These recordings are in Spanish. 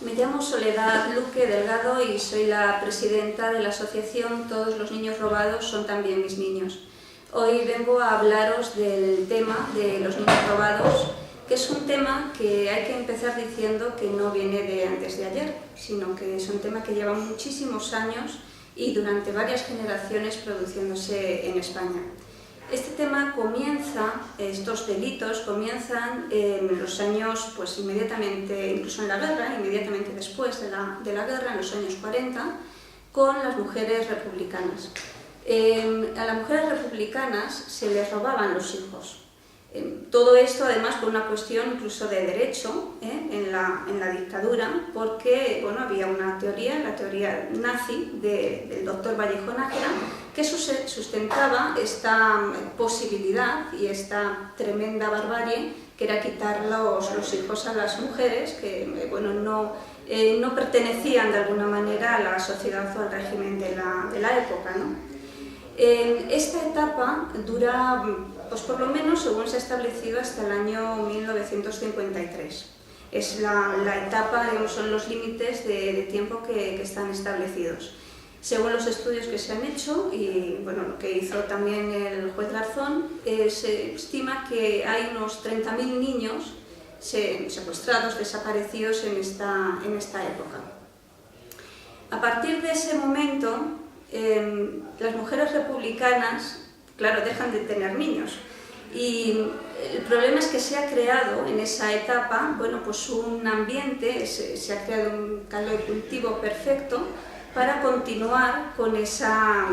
Me llamo Soledad Luque Delgado y soy la presidenta de la asociación Todos los niños robados son también mis niños. Hoy vengo a hablaros del tema de los niños robados, que es un tema que hay que empezar diciendo que no viene de antes de ayer, sino que es un tema que lleva muchísimos años y durante varias generaciones produciéndose en España. Este tema comienza, estos delitos comienzan en los años, pues inmediatamente, incluso en la guerra, inmediatamente después de la guerra, en los años 40, con las mujeres republicanas. A las mujeres republicanas se les robaban los hijos. Todo esto además por una cuestión incluso de derecho en la dictadura, porque bueno, había una teoría, la teoría nazi del doctor Vallejo Nájera, que sustentaba esta posibilidad y esta tremenda barbarie que era quitar los hijos a las mujeres que bueno, no pertenecían de alguna manera a la sociedad o al régimen de la época, ¿no? Esta etapa dura, pues por lo menos según se ha establecido, hasta el año 1953. Es la etapa, digamos, son los límites de tiempo que están establecidos. Según los estudios que se han hecho, y bueno, lo que hizo también el juez Garzón, se estima que hay unos 30.000 niños secuestrados, desaparecidos en esta época. A partir de ese momento, las mujeres republicanas, claro, dejan de tener niños. Y el problema es que se ha creado en esa etapa, bueno, pues un ambiente, se ha creado un caldo de cultivo perfecto para continuar con esa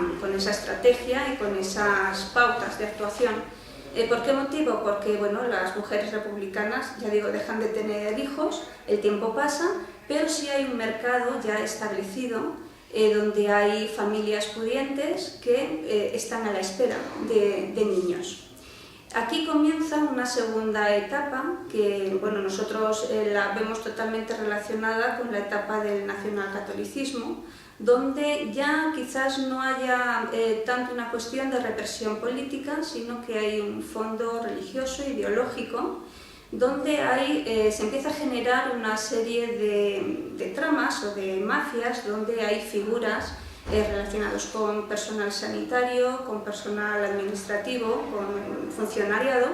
estrategia y con esas pautas de actuación. ¿Por qué motivo? Porque bueno, las mujeres republicanas, ya digo, dejan de tener hijos, el tiempo pasa, pero sí hay un mercado ya establecido donde hay familias pudientes que están a la espera de niños. Aquí comienza una segunda etapa que bueno, nosotros la vemos totalmente relacionada con la etapa del nacionalcatolicismo, donde ya quizás no haya tanto una cuestión de represión política, sino que hay un fondo religioso, ideológico, donde se empieza a generar una serie de tramas o de mafias, donde hay figuras relacionadas con personal sanitario, con personal administrativo, con funcionariado,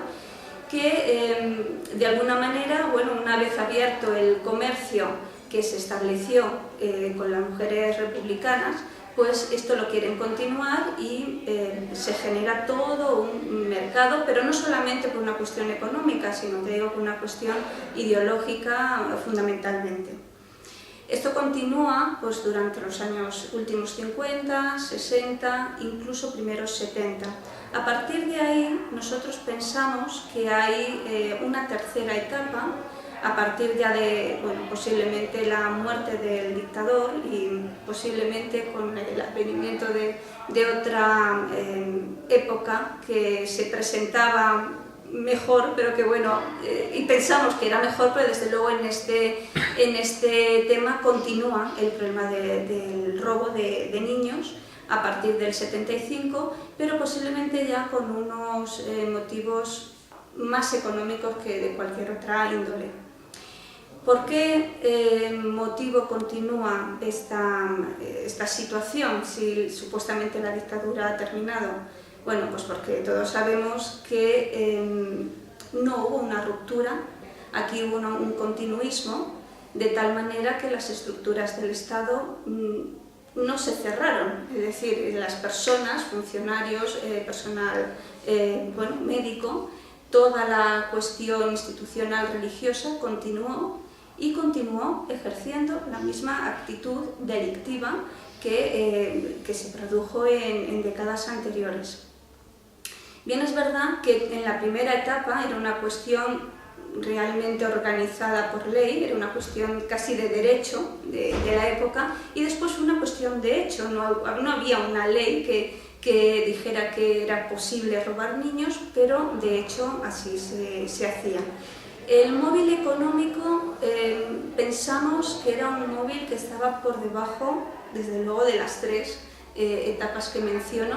que de alguna manera, bueno, una vez abierto el comercio que se estableció con las mujeres republicanas, pues esto lo quieren continuar y se genera todo un mercado, pero no solamente por una cuestión económica, sino que digo por una cuestión ideológica fundamentalmente. Esto continúa pues, durante los años últimos 50, 60, incluso primeros 70. A partir de ahí nosotros pensamos que hay una tercera etapa, a partir ya de, bueno, posiblemente la muerte del dictador y posiblemente con el advenimiento de otra época que se presentaba mejor, pero que bueno, y pensamos que era mejor, pero desde luego en este tema continúa el problema del robo de niños a partir del 75, pero posiblemente ya con unos motivos más económicos que de cualquier otra índole. ¿Por qué motivo continúa esta situación si supuestamente la dictadura ha terminado? Bueno, pues porque todos sabemos que no hubo una ruptura, aquí hubo un continuismo, de tal manera que las estructuras del Estado no se cerraron, es decir, las personas, funcionarios, personal bueno, médico, toda la cuestión institucional religiosa continuó y continuó ejerciendo la misma actitud delictiva que se produjo en décadas anteriores. Bien, es verdad que en la primera etapa era una cuestión realmente organizada por ley, era una cuestión casi de derecho de la época, y después fue una cuestión de hecho, no había una ley que dijera que era posible robar niños, pero de hecho así se hacía. El móvil económico pensamos que era un móvil que estaba por debajo, desde luego, de las tres etapas que menciono,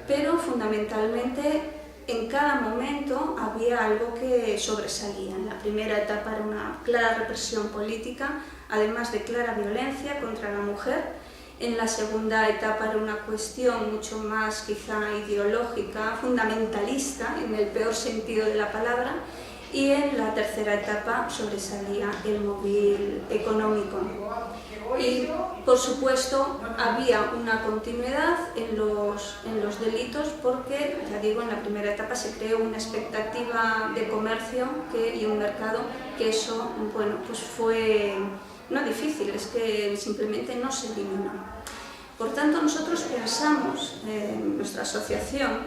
pero fundamentalmente en cada momento había algo que sobresalía. En la primera etapa era una clara represión política, además de clara violencia contra la mujer. En la segunda etapa era una cuestión mucho más quizá ideológica, fundamentalista, en el peor sentido de la palabra, y en la tercera etapa sobresalía el móvil económico. Y, por supuesto, había una continuidad en los delitos porque, ya digo, en la primera etapa se creó una expectativa de comercio y un mercado que eso, bueno, pues fue no difícil, es que simplemente no se eliminó. Por tanto, nosotros pensamos en nuestra asociación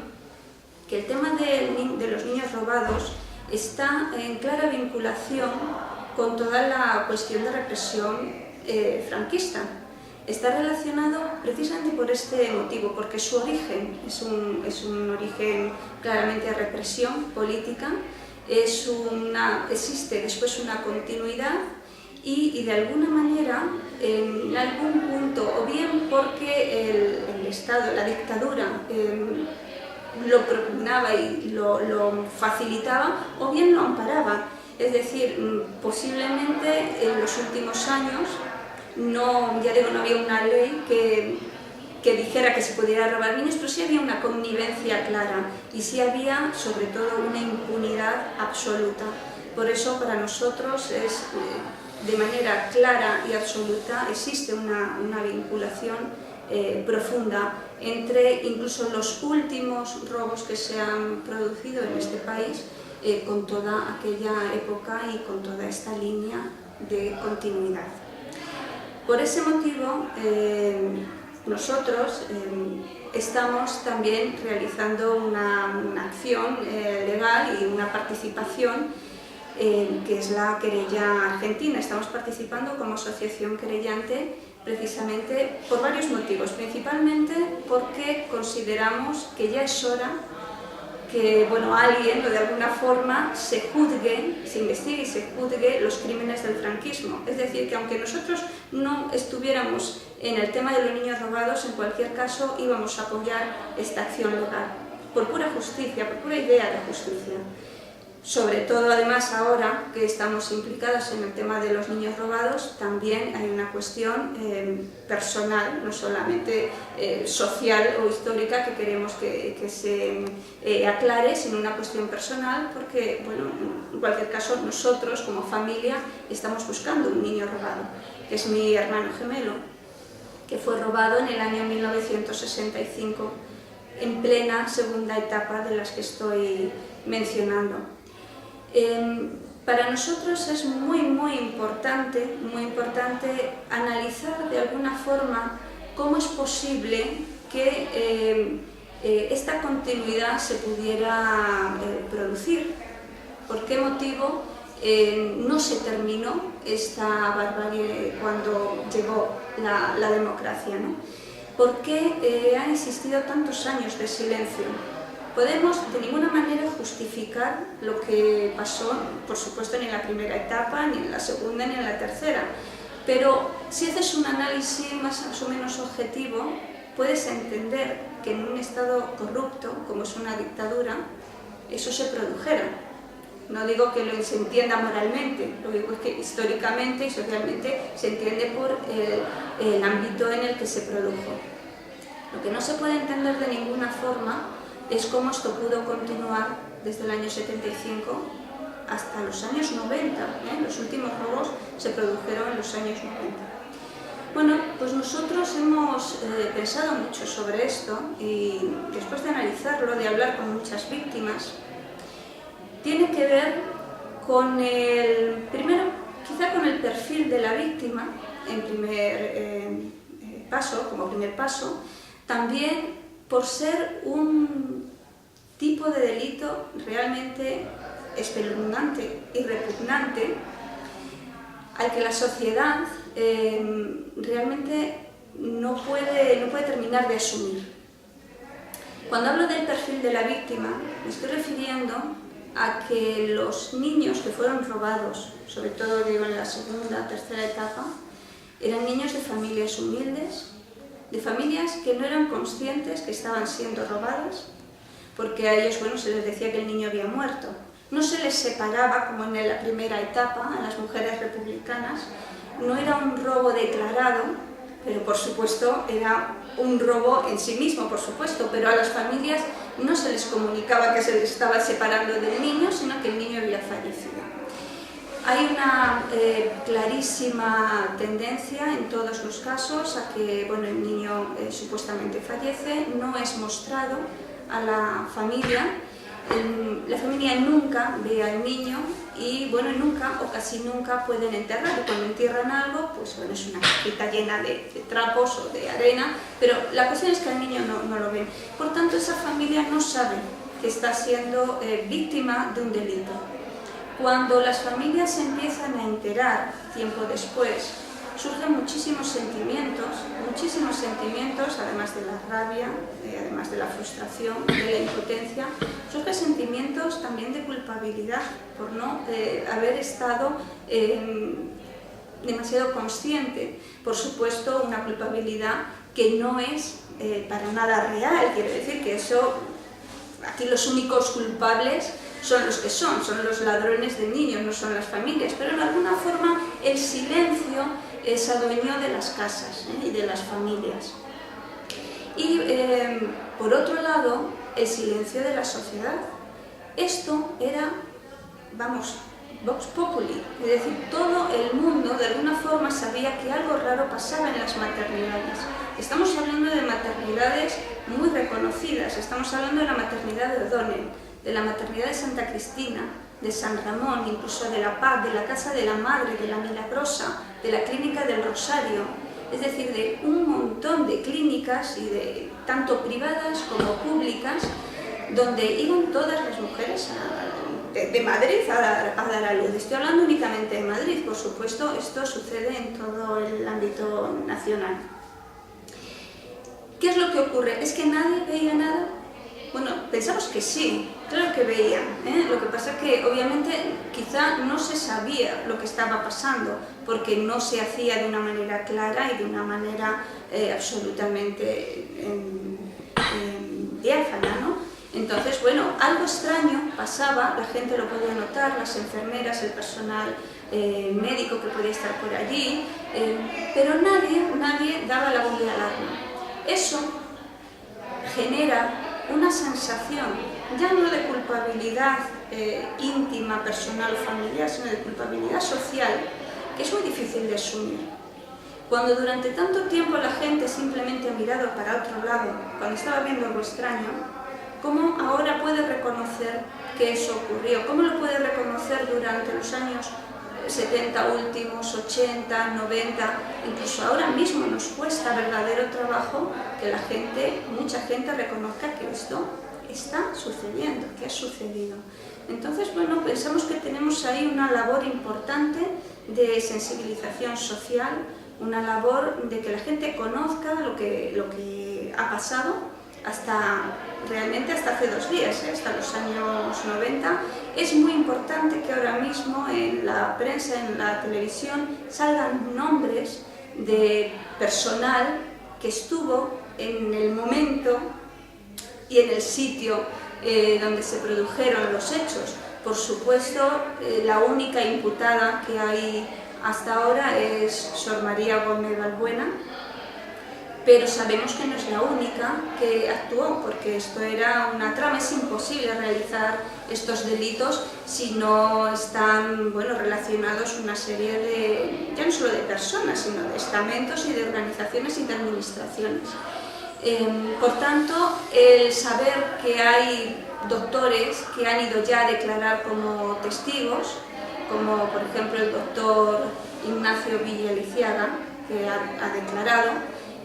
que el tema de los niños robados está en clara vinculación con toda la cuestión de represión franquista. Está relacionado precisamente por este motivo, porque su origen es un origen claramente de represión política, existe después una continuidad y de alguna manera, en algún punto, o bien porque el Estado, la dictadura, lo propugnaba y lo facilitaba, o bien lo amparaba. Es decir, posiblemente en los últimos años ya digo, no había una ley que dijera que se pudiera robar niños, pero sí había una connivencia clara y sí había, sobre todo, una impunidad absoluta. Por eso, para nosotros, de manera clara y absoluta, existe una vinculación profunda entre incluso los últimos robos que se han producido en este país con toda aquella época y con toda esta línea de continuidad. Por ese motivo, nosotros estamos también realizando una acción legal y una participación que es la querella argentina. Estamos participando como asociación querellante precisamente por varios motivos, principalmente porque consideramos que ya es hora que alguien o de alguna forma se investigue y se juzgue los crímenes del franquismo. Es decir, que aunque nosotros no estuviéramos en el tema de los niños robados, en cualquier caso íbamos a apoyar esta acción legal, por pura justicia, por pura idea de justicia. Sobre todo, además, ahora que estamos implicados en el tema de los niños robados, también hay una cuestión personal, no solamente social o histórica, que queremos que se aclare, sino una cuestión personal, porque, en cualquier caso, nosotros, como familia, estamos buscando un niño robado, que es mi hermano gemelo, que fue robado en el año 1965, en plena segunda etapa de las que estoy mencionando. Para nosotros es muy importante analizar de alguna forma cómo es posible que esta continuidad se pudiera producir. ¿Por qué motivo no se terminó esta barbarie cuando llegó la democracia, ¿no? ¿Por qué han existido tantos años de silencio? Podemos de ninguna manera justificar lo que pasó, por supuesto, ni en la primera etapa, ni en la segunda, ni en la tercera. Pero si haces un análisis más o menos objetivo, puedes entender que en un Estado corrupto, como es una dictadura, eso se produjera. No digo que se entienda moralmente, lo digo es que históricamente y socialmente se entiende por el ámbito en el que se produjo. Lo que no se puede entender de ninguna forma es cómo esto pudo continuar desde el año 75 hasta los años 90. Los últimos robos se produjeron en los años 90. Pues nosotros hemos pensado mucho sobre esto y después de analizarlo, de hablar con muchas víctimas, tiene que ver con primero, quizá con el perfil de la víctima, como primer paso, también por ser un tipo de delito realmente espeluznante y repugnante al que la sociedad realmente no puede terminar de asumir. Cuando hablo del perfil de la víctima, me estoy refiriendo a que los niños que fueron robados, sobre todo en la segunda, tercera etapa, eran niños de familias humildes, de familias que no eran conscientes que estaban siendo robadas, porque a ellos, bueno, se les decía que el niño había muerto. No se les separaba, como en la primera etapa, a las mujeres republicanas. No era un robo declarado, pero por supuesto era un robo en sí mismo, por supuesto, pero a las familias no se les comunicaba que se les estaba separando del niño, sino que el niño había fallecido. Hay una clarísima tendencia en todos los casos a que, bueno, el niño supuestamente fallece, no es mostrado a la familia. La familia nunca ve al niño y, bueno, nunca o casi nunca pueden enterrarlo. Cuando entierran algo, pues bueno, es una cajita llena de trapos o de arena, pero la cuestión es que al niño no lo ven. Por tanto, esa familia no sabe que está siendo víctima de un delito. Cuando las familias se empiezan a enterar tiempo después, surgen muchísimos sentimientos, además de la rabia, además de la frustración, de la impotencia, surgen sentimientos también de culpabilidad por no haber estado demasiado consciente. Por supuesto, una culpabilidad que no es para nada real, quiero decir que eso, aquí los únicos culpables son los que son los ladrones de niños, no son las familias, pero de alguna forma el silencio se adueñó de las casas y de las familias. Y por otro lado, el silencio de la sociedad. Esto era, vamos, vox populi, es decir, todo el mundo de alguna forma sabía que algo raro pasaba en las maternidades. Estamos hablando de maternidades muy reconocidas, estamos hablando de la maternidad de O'Donnell, de la maternidad de Santa Cristina, de San Ramón, incluso de La Paz, de la Casa de la Madre, de la Milagrosa, de la Clínica del Rosario, es decir, de un montón de clínicas, y tanto privadas como públicas, donde iban todas las mujeres de Madrid a dar a luz. Estoy hablando únicamente de Madrid, por supuesto, esto sucede en todo el ámbito nacional. ¿Qué es lo que ocurre? ¿Es que nadie veía nada? Bueno, pensamos que sí, claro que veían, Lo que pasa es que obviamente quizá no se sabía lo que estaba pasando, porque no se hacía de una manera clara y de una manera absolutamente diáfana, ¿no? Entonces, bueno, algo extraño pasaba, la gente lo podía notar, las enfermeras, el personal médico que podía estar por allí, pero nadie daba la voz de alarma. Eso genera una sensación, ya no de culpabilidad íntima, personal, familiar, sino de culpabilidad social, que es muy difícil de asumir. Cuando durante tanto tiempo la gente simplemente ha mirado para otro lado, cuando estaba viendo algo extraño, ¿cómo ahora puede reconocer que eso ocurrió? ¿Cómo lo puede reconocer durante los años 70 últimos, 80, 90, incluso ahora mismo nos cuesta verdadero trabajo que mucha gente reconozca que esto está sucediendo, que ha sucedido. Entonces, bueno, pensamos que tenemos ahí una labor importante de sensibilización social, una labor de que la gente conozca lo que ha pasado realmente hasta hace 2 días, hasta los años 90. Es muy importante que ahora mismo en la prensa, en la televisión, salgan nombres de personal que estuvo en el momento y en el sitio donde se produjeron los hechos. Por supuesto, la única imputada que hay hasta ahora es Sor María Gómez Balbuena, pero sabemos que no es la única que actuó, porque esto era una trama. Es imposible realizar estos delitos si no están, bueno, relacionados una serie de, ya no solo de personas, sino de estamentos y de organizaciones y de administraciones. Por tanto, el saber que hay doctores que han ido ya a declarar como testigos, como por ejemplo el doctor Ignacio Villaliciaga, que ha declarado,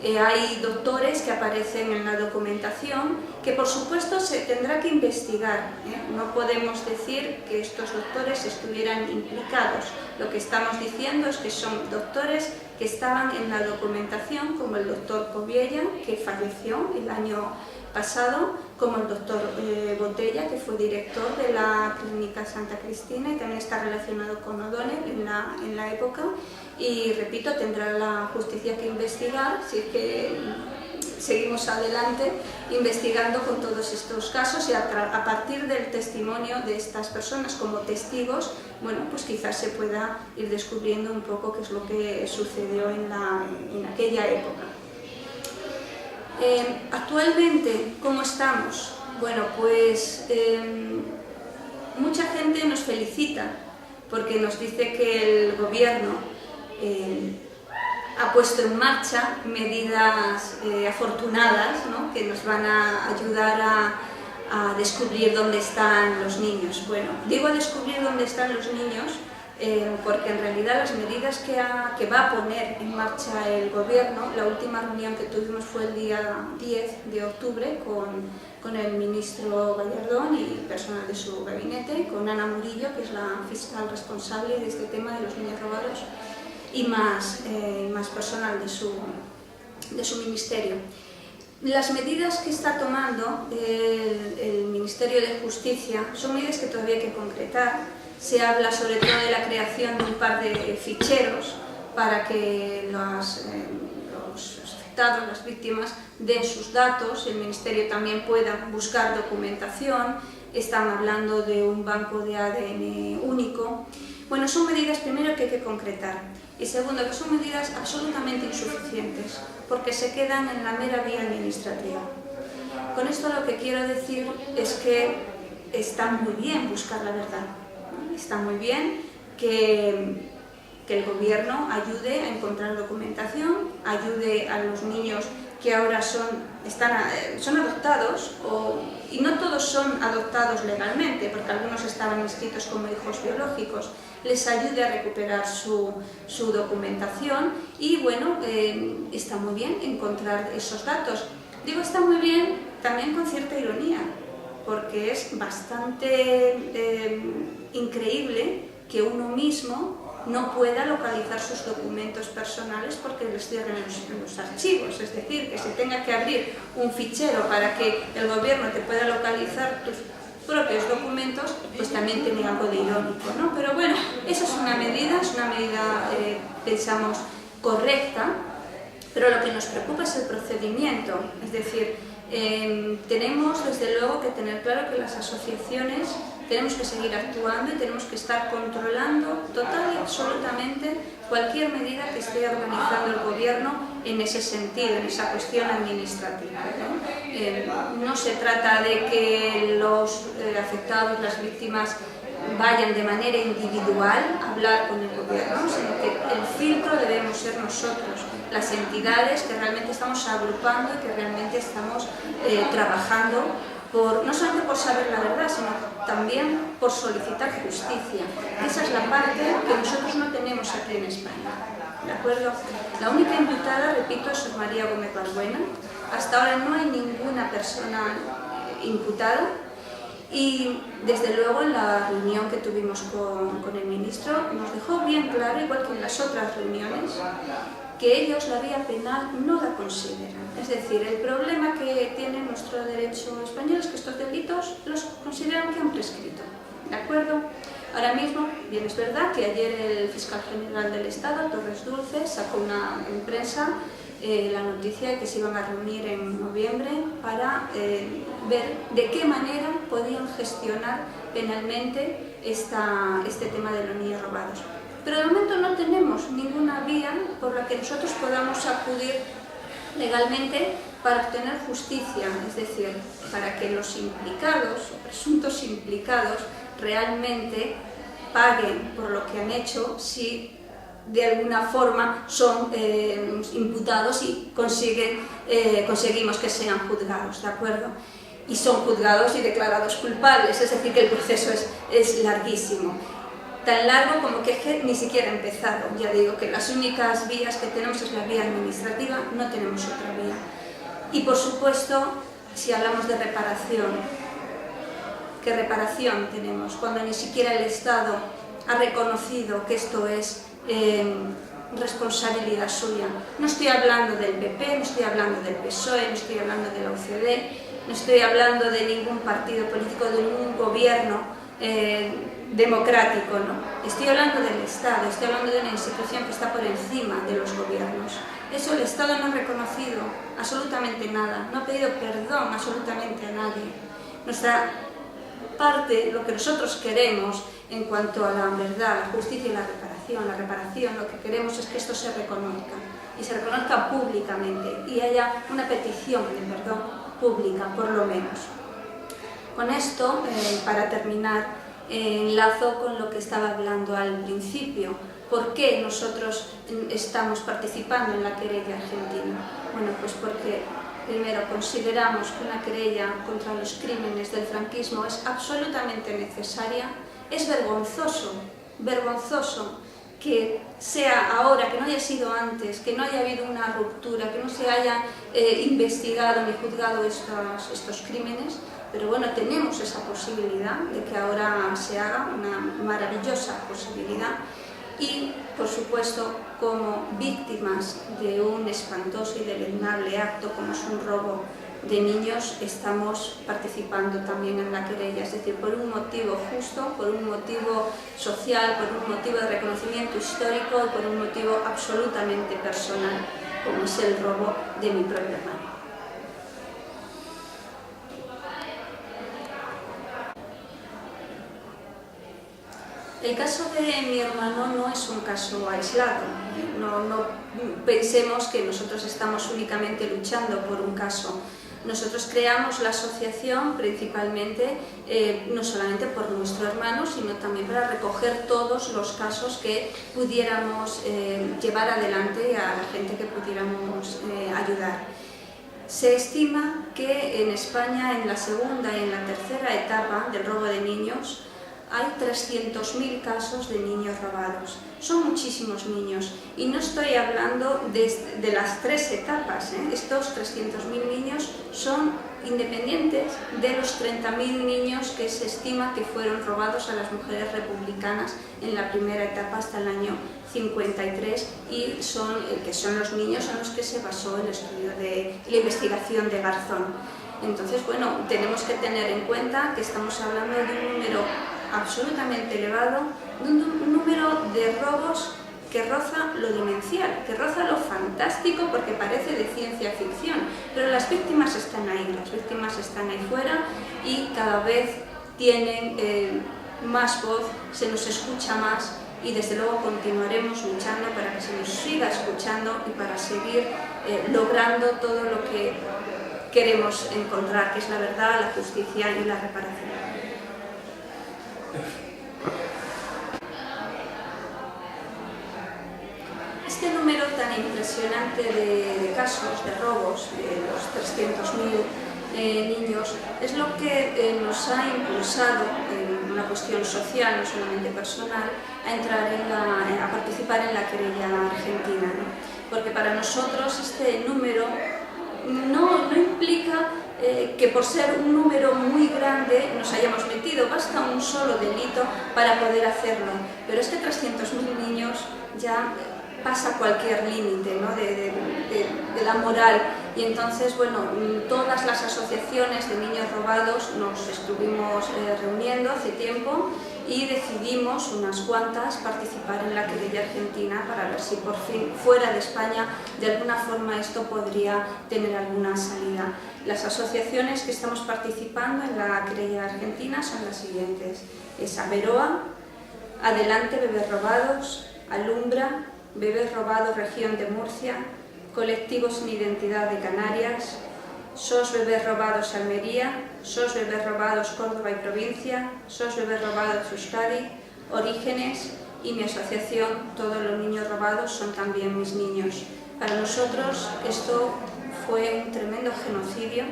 hay doctores que aparecen en la documentación que por supuesto se tendrá que investigar, No podemos decir que estos doctores estuvieran implicados. Lo que estamos diciendo es que son doctores que estaban en la documentación, como el doctor Coviella, que falleció el año pasado, como el doctor Botella, que fue director de la Clínica Santa Cristina y también está relacionado con O'Donnell en la época. Y repito, tendrá la justicia que investigar si seguimos adelante investigando con todos estos casos y a partir del testimonio de estas personas como testigos, bueno, pues quizás se pueda ir descubriendo un poco qué es lo que sucedió en aquella época. Actualmente, ¿cómo estamos? Bueno, pues mucha gente nos felicita porque nos dice que el gobierno ha puesto en marcha medidas afortunadas, ¿no?, que nos van a ayudar a descubrir dónde están los niños. Bueno, digo descubrir dónde están los niños porque en realidad las medidas que va a poner en marcha el gobierno, la última reunión que tuvimos fue el día 10 de octubre con el ministro Gallardón y personal de su gabinete, con Ana Murillo, que es la fiscal responsable de este tema de los niños robados, y más personal de su ministerio. Las medidas que está tomando el Ministerio de Justicia son medidas que todavía hay que concretar. Se habla sobre todo de la creación de un par de ficheros para que los afectados, las víctimas, den sus datos. El Ministerio también pueda buscar documentación. Están hablando de un banco de ADN único. Bueno, son medidas, primero, que hay que concretar, y segundo, que son medidas absolutamente insuficientes, porque se quedan en la mera vía administrativa. Con esto lo que quiero decir es que está muy bien buscar la verdad, ¿no? Está muy bien que el gobierno ayude a encontrar documentación, ayude a los niños que ahora son adoptados, y no todos son adoptados legalmente, porque algunos estaban inscritos como hijos biológicos, les ayude a recuperar su documentación y, bueno, está muy bien encontrar esos datos. Digo está muy bien también con cierta ironía, porque es bastante increíble que uno mismo no pueda localizar sus documentos personales porque les cierren los archivos, es decir, que se tenga que abrir un fichero para que el gobierno te pueda localizar tus propios documentos, pues también tiene algo de irónico, ¿no? Pero bueno, esa es una medida, pensamos, correcta, pero lo que nos preocupa es el procedimiento, es decir, tenemos desde luego que tener claro que las asociaciones tenemos que seguir actuando y tenemos que estar controlando total y absolutamente cualquier medida que esté organizando el gobierno en ese sentido, en esa cuestión administrativa, ¿no? No se trata de que los afectados, las víctimas, vayan de manera individual a hablar con el gobierno, sino que el filtro debemos ser nosotros, las entidades que realmente estamos agrupando y que realmente estamos trabajando no solamente por saber la verdad, sino también por solicitar justicia. Esa es la parte que nosotros no tenemos aquí en España, ¿de acuerdo? La única imputada, repito, es María Gómez Balbuena. Hasta ahora no hay ninguna persona imputada y, desde luego, en la reunión que tuvimos con el ministro nos dejó bien claro, igual que en las otras reuniones, que ellos la vía penal no la consideran. Es decir, el problema que tiene nuestro derecho español es que estos delitos los consideran que han prescrito, ¿de acuerdo? Ahora mismo, bien es verdad que ayer el fiscal general del Estado, Torres Dulce, sacó en prensa la noticia de que se iban a reunir en noviembre para ver de qué manera podían gestionar penalmente este tema de los niños robados. Pero de momento no tenemos ninguna vía por la que nosotros podamos acudir legalmente para obtener justicia, es decir, para que los implicados o presuntos implicados realmente paguen por lo que han hecho si de alguna forma son imputados y conseguimos que sean juzgados, ¿de acuerdo? Y son juzgados y declarados culpables, es decir, que el proceso es larguísimo. Tan largo como que ni siquiera ha empezado. Ya digo que las únicas vías que tenemos es la vía administrativa, no tenemos otra vía. Y por supuesto, si hablamos de reparación, ¿qué reparación tenemos? Cuando ni siquiera el Estado ha reconocido que esto es responsabilidad suya. No estoy hablando del PP, no estoy hablando del PSOE, no estoy hablando de la UCD, no estoy hablando de ningún partido político, de ningún gobierno democrático, ¿no? Estoy hablando del Estado, estoy hablando de una institución que está por encima de los gobiernos. Es hecho, el Estado no ha reconocido absolutamente nada, no ha pedido perdón absolutamente a nadie. Nuestra parte, lo que nosotros queremos en cuanto a la verdad, la justicia y la reparación, lo que queremos es que esto se reconozca, y se reconozca públicamente, y haya una petición de perdón pública, por lo menos. Con esto, para terminar, enlazo con lo que estaba hablando al principio. ¿Por qué nosotros estamos participando en la querella argentina? Bueno, pues porque primero consideramos que una querella contra los crímenes del franquismo es absolutamente necesaria. Es vergonzoso que sea ahora, que no haya sido antes, que no haya habido una ruptura, que no se haya investigado ni juzgado estos crímenes, pero bueno, tenemos esa posibilidad de que ahora se haga, una maravillosa posibilidad. Y, por supuesto, como víctimas de un espantoso y deleznable acto como es un robo de niños, estamos participando también en la querella, es decir, por un motivo justo, por un motivo social, por un motivo de reconocimiento histórico y por un motivo absolutamente personal, como es el robo de mi propio hermano. El caso de mi hermano no es un caso aislado. No pensemos que nosotros estamos únicamente luchando por un caso. Nosotros creamos la asociación principalmente, no solamente por nuestro hermano, sino también para recoger todos los casos que pudiéramos llevar adelante a la gente que pudiéramos ayudar. Se estima que en España, en la segunda y en la tercera etapa del robo de niños, hay 300.000 casos de niños robados. Son muchísimos niños y no estoy hablando de las tres etapas. Estos 300.000 niños son independientes de los 30.000 niños que se estima que fueron robados a las mujeres republicanas en la primera etapa hasta el año 53 y que son los niños en los que se basó el estudio de la investigación de Garzón. Entonces, bueno, tenemos que tener en cuenta que estamos hablando de un número absolutamente elevado, de un número de robos que roza lo demencial, que roza lo fantástico porque parece de ciencia ficción, pero las víctimas están ahí fuera y cada vez tienen más voz, se nos escucha más y desde luego continuaremos luchando para que se nos siga escuchando y para seguir logrando todo lo que queremos encontrar, que es la verdad, la justicia y la reparación. Este número tan impresionante de casos, de robos, de los 300.000 niños, es lo que nos ha impulsado en una cuestión social, no solamente personal, a participar en la querella argentina, ¿no? Porque para nosotros este número no implica que por ser un número muy grande nos hayamos metido, basta un solo delito para poder hacerlo, pero es que 300.000 niños ya pasa cualquier límite, ¿no? de la moral, y entonces, bueno, todas las asociaciones de niños robados nos estuvimos reuniendo hace tiempo y decidimos, unas cuantas, participar en la querella argentina para ver si por fin, fuera de España, de alguna forma esto podría tener alguna salida. Las asociaciones que estamos participando en la querella argentina son las siguientes: es Averoa, Adelante Bebés Robados, Alumbra, Bebés Robados Región de Murcia, Colectivo Sin Identidad de Canarias, SOS Bebés Robados Almería, SOS Bebés Robados Córdoba y Provincia, SOS Bebés Robados Euskadi, Orígenes y mi asociación Todos los Niños Robados Son También Mis Niños. Para nosotros esto fue un tremendo genocidio.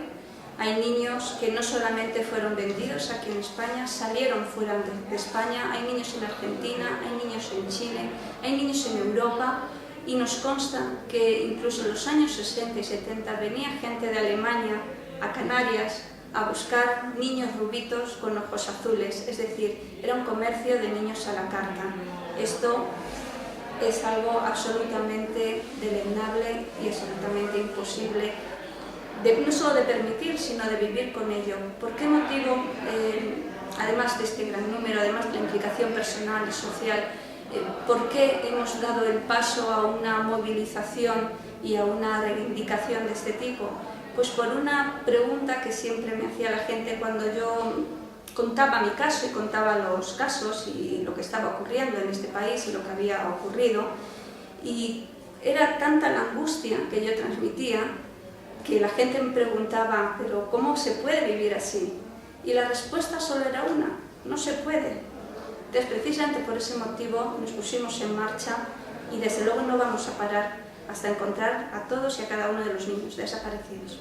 Hay niños que no solamente fueron vendidos aquí en España, salieron fuera de España, hay niños en Argentina, hay niños en Chile, hay niños en Europa, y nos consta que incluso en los años 60 y 70 venía gente de Alemania a Canarias a buscar niños rubitos con ojos azules, es decir, era un comercio de niños a la carta. Esto es algo absolutamente deleznable y absolutamente imposible, no solo de permitir, sino de vivir con ello. ¿Por qué motivo, además de este gran número, además de la implicación personal y social, por qué hemos dado el paso a una movilización y a una reivindicación de este tipo? Pues por una pregunta que siempre me hacía la gente cuando yo contaba mi caso y contaba los casos y lo que estaba ocurriendo en este país y lo que había ocurrido, y era tanta la angustia que yo transmitía que la gente me preguntaba, ¿pero cómo se puede vivir así? Y la respuesta solo era una: no se puede. Entonces, precisamente por ese motivo nos pusimos en marcha y desde luego no vamos a parar hasta encontrar a todos y a cada uno de los niños desaparecidos.